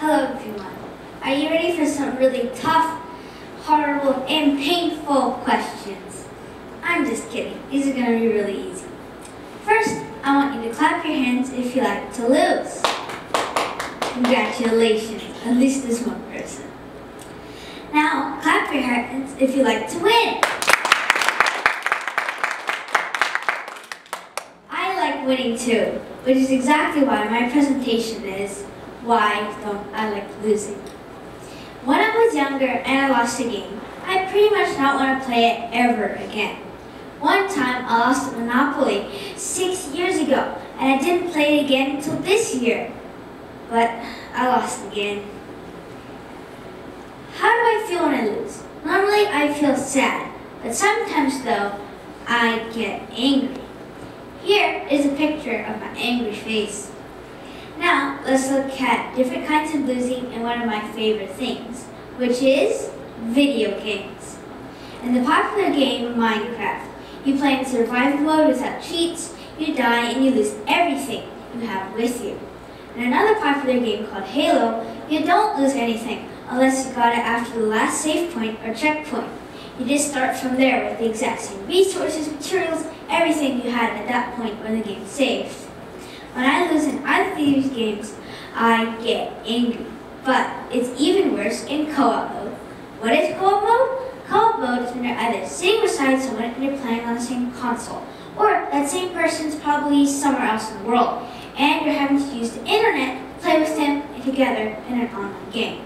Hello everyone. Are you ready for some really tough, horrible, and painful questions? I'm just kidding. These are going to be really easy. First, I want you to clap your hands if you like to lose. Congratulations, at least this one person. Now, clap your hands if you like to win. I like winning too, which is exactly why my presentation is Why Don't I Like Losing? When I was younger and I lost a game, I pretty much not want to play it ever again. One time I lost a Monopoly 6 years ago, and I didn't play it again until this year. But I lost again. How do I feel when I lose? Normally I feel sad, but sometimes though, I get angry. Here is a picture of my angry face. Now, let's look at different kinds of losing and one of my favorite things, which is video games. In the popular game Minecraft, you play in survival mode without cheats, you die, and you lose everything you have with you. In another popular game called Halo, you don't lose anything unless you got it after the last save point or checkpoint. You just start from there with the exact same resources, materials, everything you had at that point when the game saved. When I lose in either of these games, I get angry. But it's even worse in co-op mode. What is co-op mode? Co-op mode is when you're either sitting beside someone and you're playing on the same console, or that same person's probably somewhere else in the world, and you're having to use the internet to play with them together in an online game.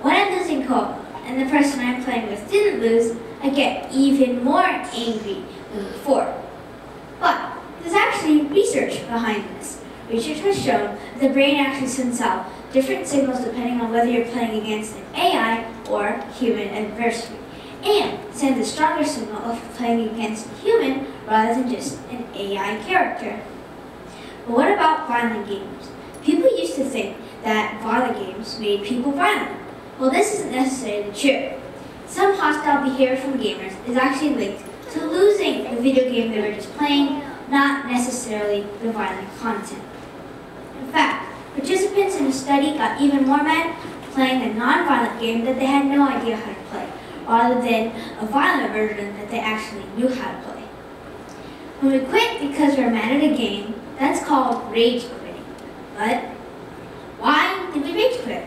When I lose in co-op mode, and the person I'm playing with didn't lose, I get even more angry than before. But there's actually research behind this. Research has shown that the brain actually sends out different signals depending on whether you're playing against an AI or human adversary, and sends a stronger signal if you're playing against a human rather than just an AI character. But what about violent games? People used to think that violent games made people violent. Well, this isn't necessarily true. Some hostile behavior from gamers is actually linked to losing the video game they were just playing, not necessarily the violent content. In fact, participants in a study got even more mad playing a non-violent game that they had no idea how to play, rather than a violent version that they actually knew how to play. When we quit because we're mad at a game, that's called rage quitting. But why did we rage quit?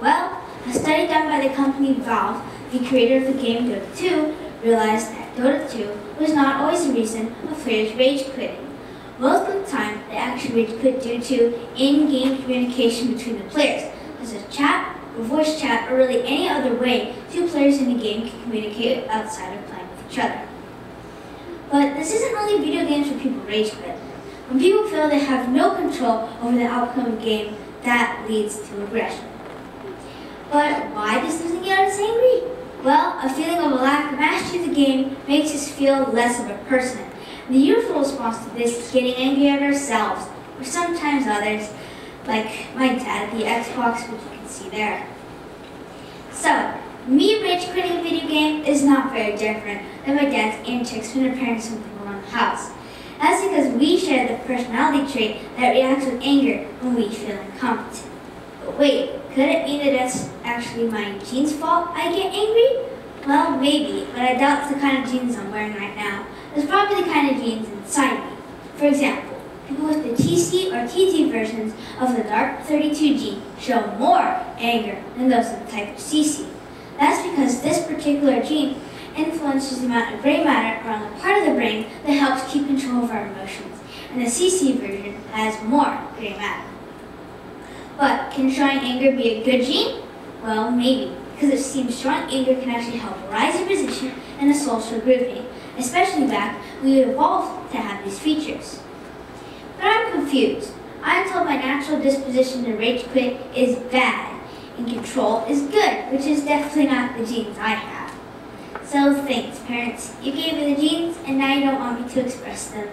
Well, a study done by the company Valve, the creator of the game Dota 2, realized that Dota 2 was not always the reason of players rage quitting. Most of the time, they actually rage quit due to in-game communication between the players. There's a chat, or voice chat, or really any other way two players in the game can communicate outside of playing with each other. But this isn't only video games where people rage quit. When people feel they have no control over the outcome of the game, that leads to aggression. But why does losing get us angry? Well, a feeling of a lack of mastery of the game makes us feel less of a person. The usual response to this is getting angry at ourselves, or sometimes others, like my dad at the Xbox, which you can see there. So, me rage quitting a video game is not very different than my dad's antics when repairing something around the house. That's because we share the personality trait that reacts with anger when we feel incompetent. But wait, could it mean that that's actually my genes' fault I get angry? Well, maybe, but I doubt it's the kind of genes I'm wearing right now. It's probably the kind of genes inside me. For example, people with the TC or TT versions of the dark 32 gene show more anger than those of the type of CC. That's because this particular gene influences the amount of gray matter around the part of the brain that helps keep control of our emotions, and the CC version has more gray matter. But can showing anger be a good gene? Well, maybe, because it seems strong anger can actually help rise your position in the social grouping, especially back when we evolved to have these features. But I'm confused. I'm told my natural disposition to rage quit is bad, and control is good, which is definitely not the genes I have. So thanks, parents. You gave me the genes, and now you don't want me to express them.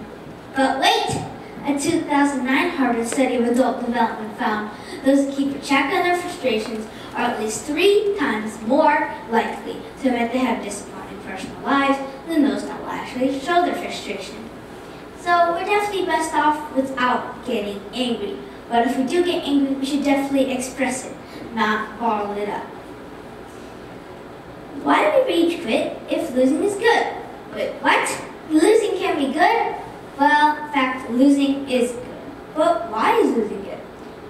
But wait! A 2009 Harvard study of adult development found those who keep a check on their frustrations are at least 3 times more likely to admit they have disappointing personal lives than those that will actually show their frustration. So we're definitely best off without getting angry. But if we do get angry, we should definitely express it. not bottle it up. Why do we rage quit if losing is good? Wait, what? Losing can be good? Well, in fact, losing is good. But why is losing good?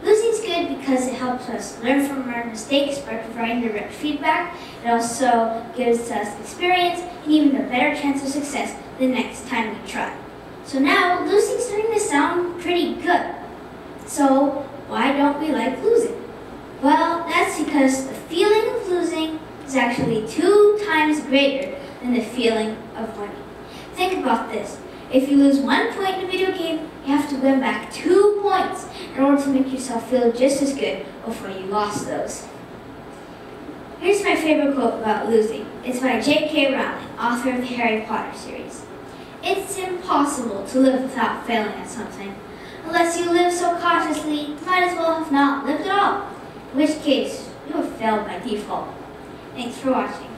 Losing is good because it helps us learn from our mistakes by providing direct feedback. It also gives us experience and even a better chance of success the next time we try. So now, losing is starting to sound pretty good. So why don't we like losing? Well, that's because the feeling of losing is actually 2 times greater than the feeling of winning. Think about this. If you lose 1 point in a video game, you have to win back 2 points in order to make yourself feel just as good before you lost those. Here's my favorite quote about losing. It's by J.K. Rowling, author of the Harry Potter series. It's impossible to live without failing at something. Unless you live so cautiously, you might as well have not lived at all. In which case, you have failed by default. Thanks for watching.